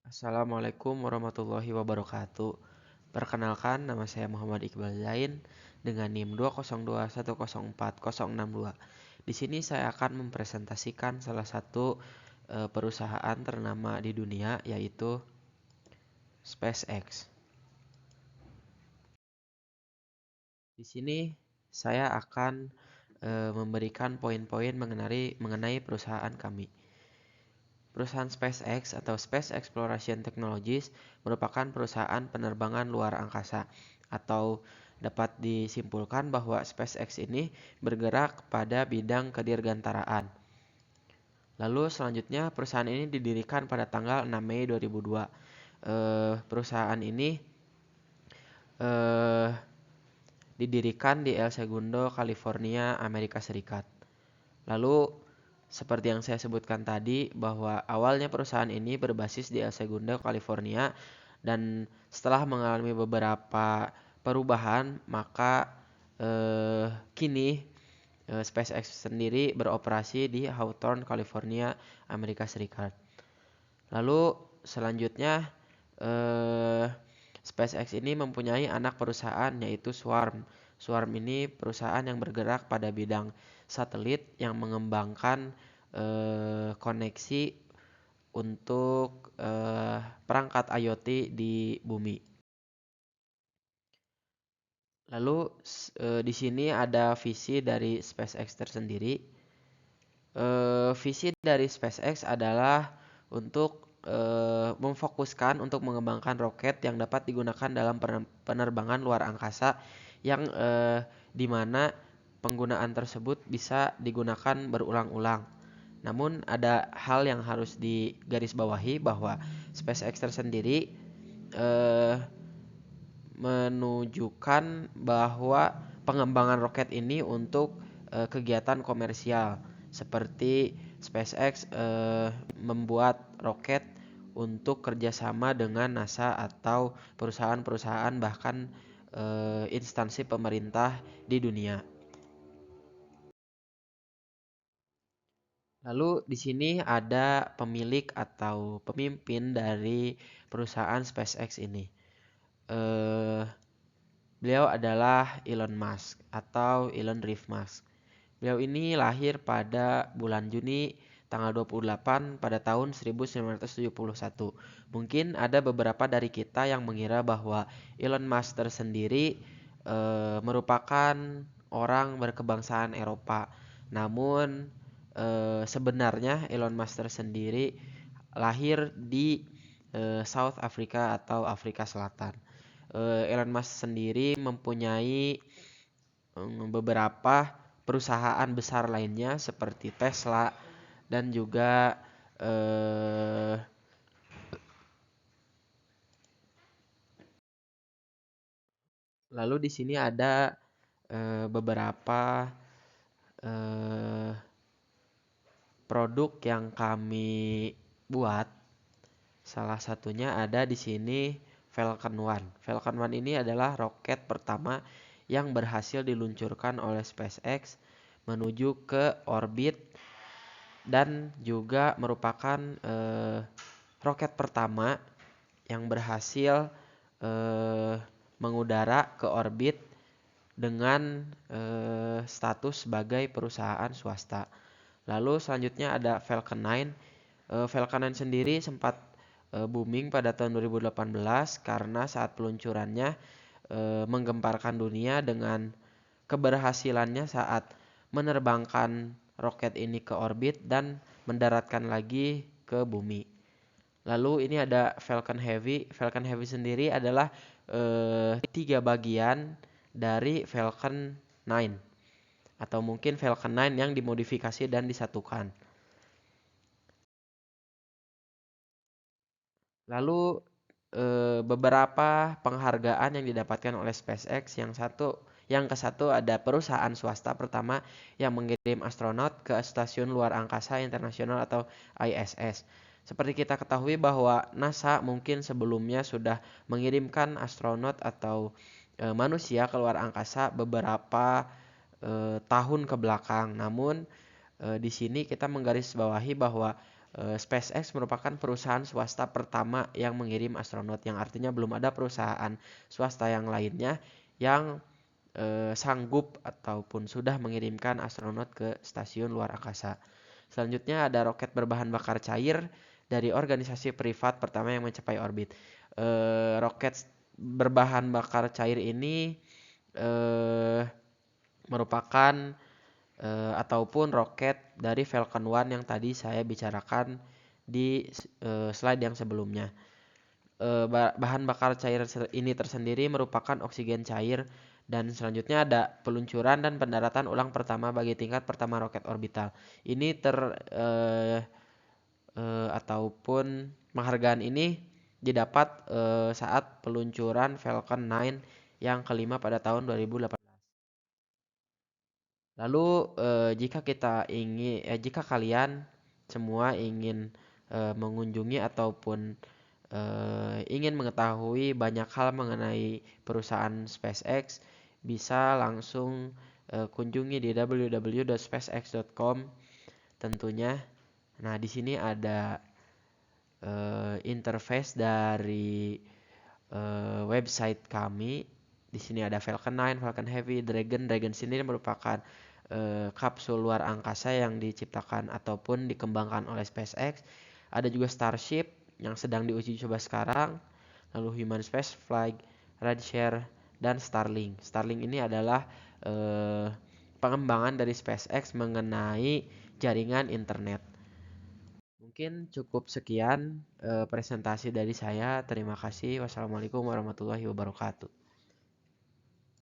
Assalamualaikum warahmatullahi wabarakatuh. Perkenalkan, nama saya Muhammad Iqbal Zain dengan NIM 20210404062. Di sini saya akan mempresentasikan salah satu perusahaan ternama di dunia yaitu SpaceX. Di sini saya akan memberikan poin-poin mengenai perusahaan kami. Perusahaan SpaceX atau Space Exploration Technologies merupakan perusahaan penerbangan luar angkasa atau dapat disimpulkan bahwa SpaceX ini bergerak pada bidang kedirgantaraan. Lalu selanjutnya perusahaan ini didirikan pada tanggal 6 Mei 2002. Perusahaan ini eh, didirikan di El Segundo, California, Amerika Serikat. Lalu seperti yang saya sebutkan tadi bahwa awalnya perusahaan ini berbasis di El Segundo, California dan setelah mengalami beberapa perubahan maka kini SpaceX sendiri beroperasi di Hawthorne, California, Amerika Serikat. Lalu selanjutnya eh, SpaceX ini mempunyai anak perusahaan yaitu Swarm. Swarm ini perusahaan yang bergerak pada bidang satelit yang mengembangkan koneksi untuk perangkat IoT di bumi. Lalu di sini ada visi dari SpaceX tersendiri. Visi dari SpaceX adalah untuk memfokuskan untuk mengembangkan roket yang dapat digunakan dalam penerbangan luar angkasa yang di mana penggunaan tersebut bisa digunakan berulang-ulang. Namun ada hal yang harus digarisbawahi bahwa SpaceX tersendiri eh, menunjukkan bahwa pengembangan roket ini untuk kegiatan komersial seperti SpaceX membuat roket untuk kerjasama dengan NASA atau perusahaan-perusahaan bahkan instansi pemerintah di dunia. Lalu di sini ada pemilik atau pemimpin dari perusahaan SpaceX ini. Eh, Beliau adalah Elon Musk atau Elon Reeve Musk. Beliau ini lahir pada bulan Juni tanggal 28 pada tahun 1971. Mungkin ada beberapa dari kita yang mengira bahwa Elon Musk tersendiri merupakan orang berkebangsaan Eropa. Namun sebenarnya Elon Musk tersendiri lahir di South Africa atau Afrika Selatan. Elon Musk sendiri mempunyai beberapa perusahaan besar lainnya seperti Tesla dan juga eh, lalu di sini ada beberapa eh, produk yang kami buat. Salah satunya ada di sini Falcon 1. Falcon 1 ini adalah roket pertama yang berhasil diluncurkan oleh SpaceX menuju ke orbit dan juga merupakan roket pertama yang berhasil eh, mengudara ke orbit dengan status sebagai perusahaan swasta. Lalu selanjutnya ada Falcon 9. Falcon 9 sendiri sempat booming pada tahun 2018 karena saat peluncurannya menggemparkan dunia dengan keberhasilannya saat menerbangkan roket ini ke orbit dan mendaratkan lagi ke bumi. Lalu ini ada Falcon Heavy. Falcon Heavy sendiri adalah tiga bagian dari Falcon 9 atau mungkin Falcon 9 yang dimodifikasi dan disatukan. Lalu beberapa penghargaan yang didapatkan oleh SpaceX yang ke satu ada perusahaan swasta pertama yang mengirim astronot ke Stasiun Luar Angkasa Internasional atau ISS. Seperti kita ketahui bahwa NASA mungkin sebelumnya sudah mengirimkan astronot atau manusia ke luar angkasa beberapa tahun ke belakang. Namun di sini kita menggarisbawahi bahwa SpaceX merupakan perusahaan swasta pertama yang mengirim astronot, yang artinya belum ada perusahaan swasta yang lainnya yang sanggup ataupun sudah mengirimkan astronot ke stasiun luar angkasa. Selanjutnya ada roket berbahan bakar cair dari organisasi privat pertama yang mencapai orbit. Roket berbahan bakar cair ini eh, merupakan ataupun roket dari Falcon 1 yang tadi saya bicarakan di slide yang sebelumnya. Bahan bakar cair ini tersendiri merupakan oksigen cair, dan selanjutnya ada peluncuran dan pendaratan ulang pertama bagi tingkat pertama roket orbital. Ini ataupun penghargaan ini didapat saat peluncuran Falcon 9 yang kelima pada tahun 2018. Lalu jika kalian semua ingin mengunjungi ataupun ingin mengetahui banyak hal mengenai perusahaan SpaceX, bisa langsung kunjungi di www.spacex.com tentunya. Nah, di sini ada interface dari website kami. Di sini ada Falcon 9, Falcon Heavy, Dragon. Dragon sendiri merupakan kapsul luar angkasa yang diciptakan ataupun dikembangkan oleh SpaceX. Ada juga Starship yang sedang diuji coba sekarang. Lalu Human Spaceflight, Rideshare, dan Starlink. Starlink ini adalah pengembangan dari SpaceX mengenai jaringan internet. Mungkin cukup sekian presentasi dari saya. Terima kasih. Wassalamualaikum warahmatullahi wabarakatuh.